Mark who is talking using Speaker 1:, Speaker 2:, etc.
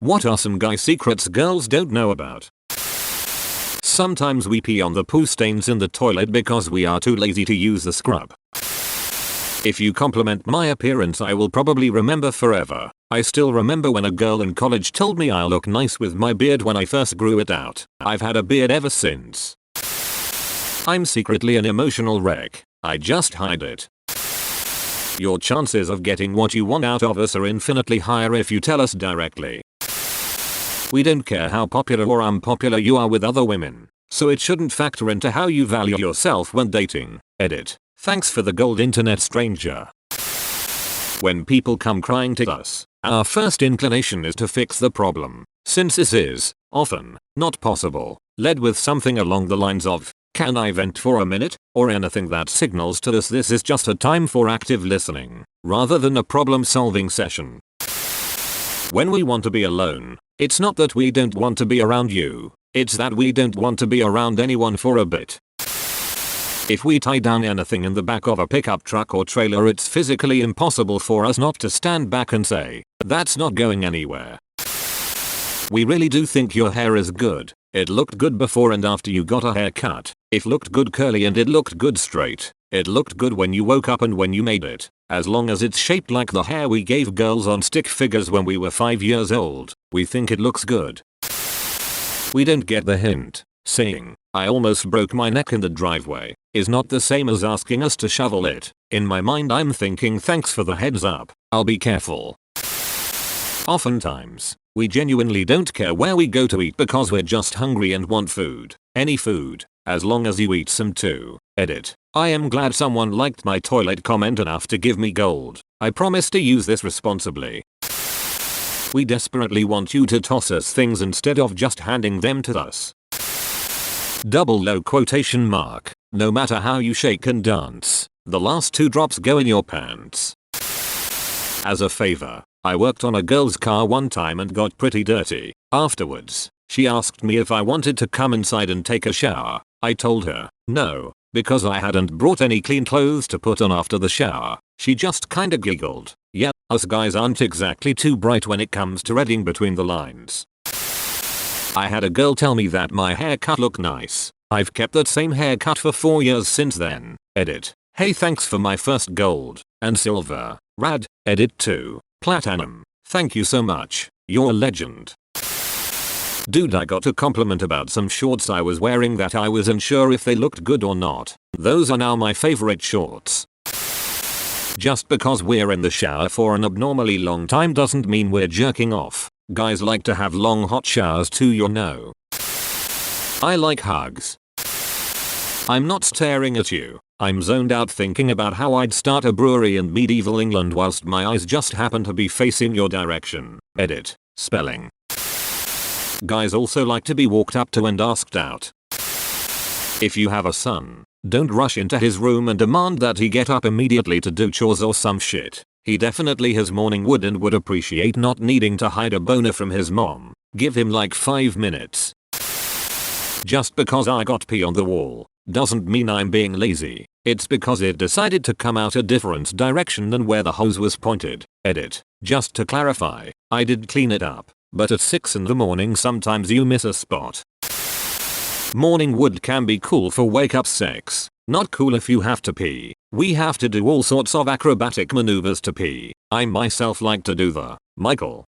Speaker 1: What are some guy secrets girls don't know about? Sometimes we pee on the poo stains in the toilet because we are too lazy to use the scrub. If you compliment my appearance I will probably remember forever. I still remember when a girl in college told me I look nice with my beard when I first grew it out. I've had a beard ever since. I'm secretly an emotional wreck. I just hide it. Your chances of getting what you want out of us are infinitely higher if you tell us directly. We don't care how popular or unpopular you are with other women, so it shouldn't factor into how you value yourself when dating. Edit. Thanks for the gold internet stranger. When people come crying to us, our first inclination is to fix the problem. Since this is, often, not possible, led with something along the lines of, "Can I vent for a minute?" or anything that signals to us this is just a time for active listening, rather than a problem-solving session. When we want to be alone, it's not that we don't want to be around you, it's that we don't want to be around anyone for a bit. If we tie down anything in the back of a pickup truck or trailer it's physically impossible for us not to stand back and say, "That's not going anywhere." We really do think your hair is good. It looked good before and after you got a haircut. It looked good curly and it looked good straight. It looked good when you woke up and when you made it. As long as it's shaped like the hair we gave girls on stick figures when we were 5 years old, we think it looks good. We don't get the hint. Saying, "I almost broke my neck in the driveway," is not the same as asking us to shovel it. In my mind I'm thinking thanks for the heads up, I'll be careful. Oftentimes, we genuinely don't care where we go to eat because we're just hungry and want food. Any food, as long as you eat some too. Edit. I am glad someone liked my toilet comment enough to give me gold. I promise to use this responsibly. We desperately want you to toss us things instead of just handing them to us. Double low quotation mark. No matter how you shake and dance, the last 2 drops go in your pants. As a favor, I worked on a girl's car one time and got pretty dirty. Afterwards, she asked me if I wanted to come inside and take a shower. I told her, no, because I hadn't brought any clean clothes to put on after the shower. She just kinda giggled. Yeah, us guys aren't exactly too bright when it comes to reading between the lines. I had a girl tell me that my haircut looked nice. I've kept that same haircut for 4 years since then. Edit. Hey, thanks for my first gold and silver. Rad. Edit 2. Platinum. Thank you so much. You're a legend. Dude, I got a compliment about some shorts I was wearing that I wasn't sure if they looked good or not. Those are now my favorite shorts. Just because we're in the shower for an abnormally long time doesn't mean we're jerking off. Guys like to have long hot showers too, you know. I like hugs. I'm not staring at you. I'm zoned out thinking about how I'd start a brewery in medieval England whilst my eyes just happen to be facing your direction. Edit. Spelling. Guys also like to be walked up to and asked out. If you have a son, don't rush into his room and demand that he get up immediately to do chores or some shit. He definitely has morning wood and would appreciate not needing to hide a boner from his mom. Give him like 5 minutes. Just because I got pee on the wall doesn't mean I'm being lazy. It's because it decided to come out a different direction than where the hose was pointed. Edit. Just to clarify, I did clean it up, but at 6 in the morning sometimes you miss a spot. Morning wood can be cool for wake up sex. Not cool if you have to pee. We have to do all sorts of acrobatic maneuvers to pee. I myself like to do the Michael